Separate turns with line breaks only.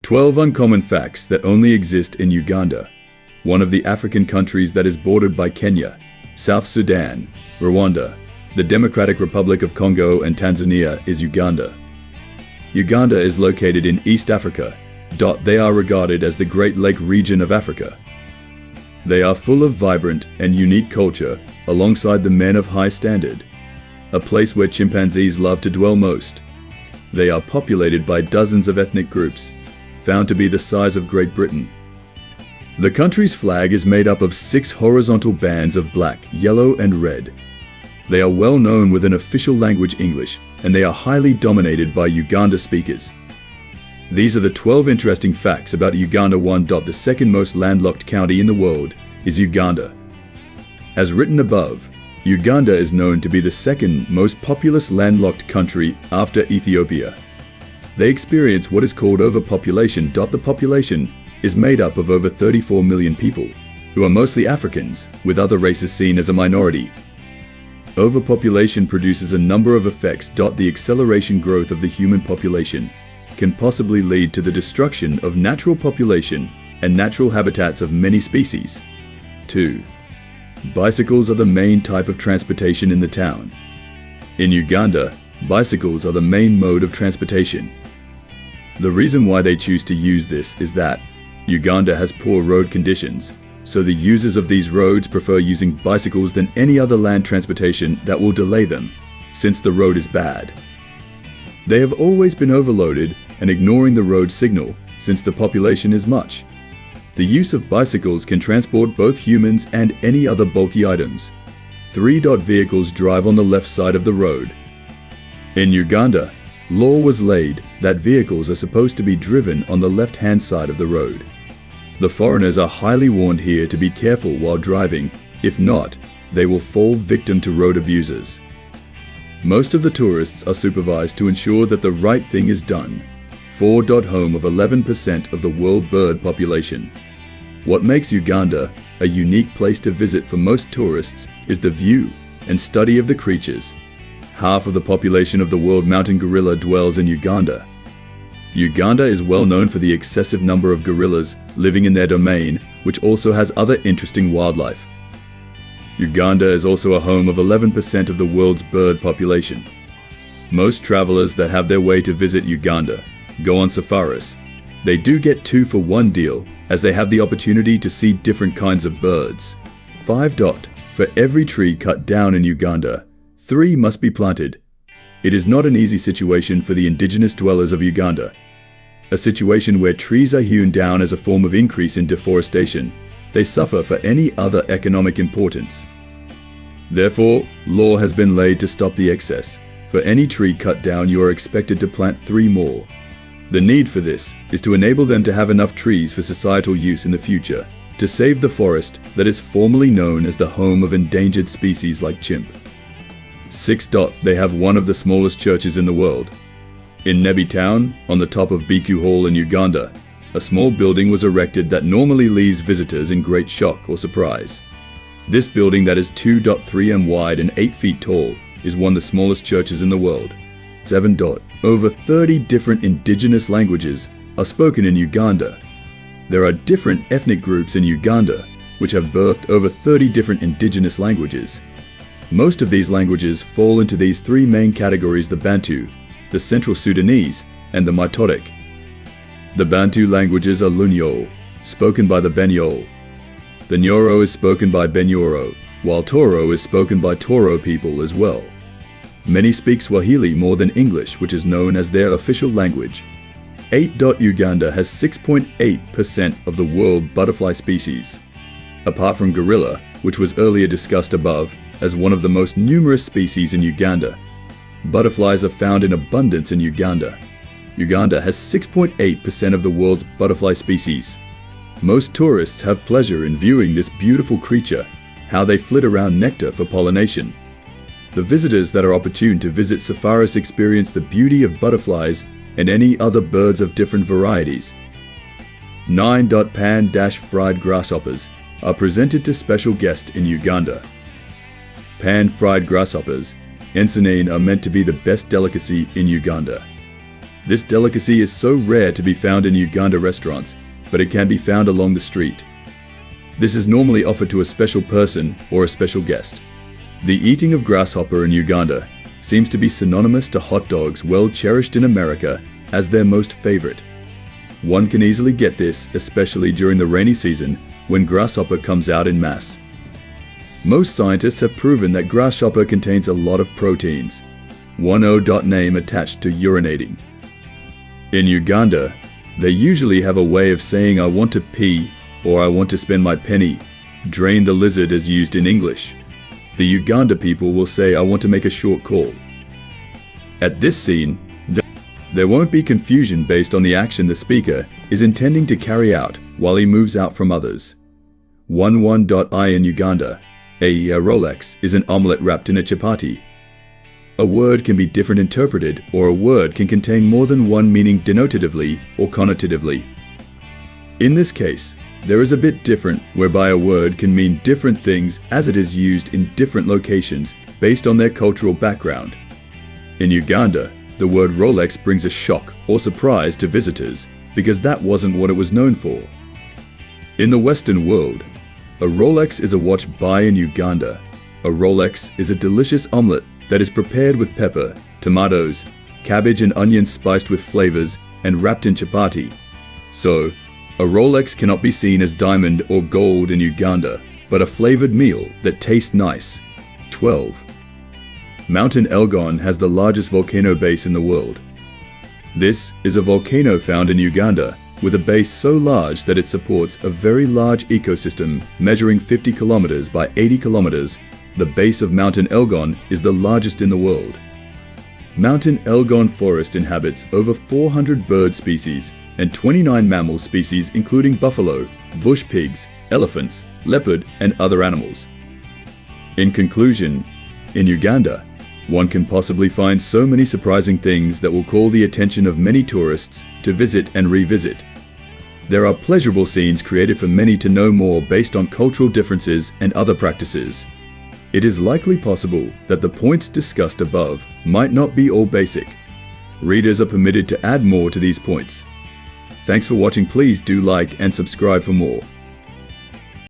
12 uncommon facts that only exist in Uganda, one of the African countries that is bordered by Kenya, South Sudan, Rwanda, the Democratic Republic of Congo, and Tanzania is Uganda. Uganda is located in East Africa. They are regarded as the Great Lake region of Africa. They are full of vibrant and unique culture alongside the men of high standard, a place where chimpanzees love to dwell most. They are populated by dozens of ethnic groups, found to be the size of Great Britain. The country's flag is made up of 6 horizontal bands of black, yellow, and red. They are well known with an official language English, and they are highly dominated by Uganda speakers. These are the 12 interesting facts about Uganda. 1. The second most landlocked county in the world is Uganda. As written above, Uganda is known to be the second most populous landlocked country after Ethiopia. They experience what is called overpopulation. The population is made up of over 34 million people, who are mostly Africans, with other races seen as a minority. Overpopulation produces a number of effects. The acceleration growth of the human population can possibly lead to the destruction of natural population and natural habitats of many species. 2. Bicycles are the main type of transportation in the town. In Uganda, bicycles are the main mode of transportation. The reason why they choose to use this is that Uganda has poor road conditions, so the users of these roads prefer using bicycles than any other land transportation that will delay them, since the road is bad. They have always been overloaded and ignoring the road signal, since the population is much. The use of bicycles can transport both humans and any other bulky items. 3. Vehicles drive on the left side of the road. In Uganda, law was laid that vehicles are supposed to be driven on the left-hand side of the road. The foreigners are highly warned here to be careful while driving. If not, they will fall victim to road abusers. Most of the tourists are supervised to ensure that the right thing is done. 4. Home of 11% of the world bird population. What makes Uganda a unique place to visit for most tourists is the view and study of the creatures. Half of the population of the world mountain gorilla dwells in Uganda. Uganda is well known for the excessive number of gorillas living in their domain, which also has other interesting wildlife. Uganda is also a home of 11% of the world's bird population. Most travelers that have their way to visit Uganda go on safaris. They do get 2 for 1 deal, as they have the opportunity to see different kinds of birds. 5. For every tree cut down in Uganda, 3 must be planted. It is not an easy situation for the indigenous dwellers of Uganda, a situation where trees are hewn down as a form of increase in deforestation. They suffer for any other economic importance. Therefore, law has been laid to stop the excess. For any tree cut down, you are expected to plant 3 more. The need for this is to enable them to have enough trees for societal use in the future, to save the forest that is formerly known as the home of endangered species like chimp. 6. They have one of the smallest churches in the world. In Nebi town, on the top of Biku Hall in Uganda, a small building was erected that normally leaves visitors in great shock or surprise. This building that is 2.3 m wide and 8 feet tall is one of the smallest churches in the world. 7. Over 30 different indigenous languages are spoken in Uganda. There are different ethnic groups in Uganda, which have birthed over 30 different indigenous languages. Most of these languages fall into these 3 main categories: the Bantu, the Central Sudanese, and the Maitotic. The Bantu languages are Lunyol, spoken by the Benyol. The Nyoro is spoken by Benyoro, while Toro is spoken by Toro people as well. Many speak Swahili more than English, which is known as their official language. 8. Uganda has 6.8% of the world butterfly species. Apart from gorilla, which was earlier discussed above as one of the most numerous species in Uganda, butterflies are found in abundance in Uganda. Uganda has 6.8% of the world's butterfly species. Most tourists have pleasure in viewing this beautiful creature, how they flit around nectar for pollination. The visitors that are opportune to visit safaris experience the beauty of butterflies and any other birds of different varieties. 9. Pan-fried grasshoppers are presented to special guests in Uganda. Pan-fried grasshoppers, ensinine, are meant to be the best delicacy in Uganda. This delicacy is so rare to be found in Uganda restaurants, but it can be found along the street. This is normally offered to a special person or a special guest. The eating of grasshopper in Uganda seems to be synonymous to hot dogs, well cherished in America as their most favorite. One can easily get this, especially during the rainy season when grasshopper comes out en masse. Most scientists have proven that grasshopper contains a lot of proteins. 1O. Name attached to urinating. In Uganda, they usually have a way of saying "I want to pee" or "I want to spend my penny." Drain the lizard as used in English. The Uganda people will say "I want to make a short call." At this scene, there won't be confusion based on the action the speaker is intending to carry out while he moves out from others. 11. In Uganda, a Rolex is an omelette wrapped in a chapati. A word can be different interpreted, or a word can contain more than one meaning denotatively or connotatively. In this case, there is a bit different, whereby a word can mean different things as it is used in different locations based on their cultural background. In Uganda, the word Rolex brings a shock or surprise to visitors because that wasn't what it was known for. In the Western world, a Rolex is a watch buy in Uganda. A Rolex is a delicious omelette that is prepared with pepper, tomatoes, cabbage and onions spiced with flavors and wrapped in chapati. So, a Rolex cannot be seen as diamond or gold in Uganda, but a flavored meal that tastes nice. 12. Mountain Elgon has the largest volcano base in the world. This is a volcano found in Uganda with a base so large that it supports a very large ecosystem measuring 50 kilometers by 80 kilometers. The base of Mountain Elgon is the largest in the world. Mountain Elgon Forest inhabits over 400 bird species and 29 mammal species including buffalo, bush pigs, elephants, leopard and other animals. In conclusion, in Uganda, one can possibly find so many surprising things that will call the attention of many tourists to visit and revisit. There are pleasurable scenes created for many to know more based on cultural differences and other practices. It is likely possible that the points discussed above might not be all basic. Readers are permitted to add more to these points. Thanks for watching. Please do like and subscribe for more.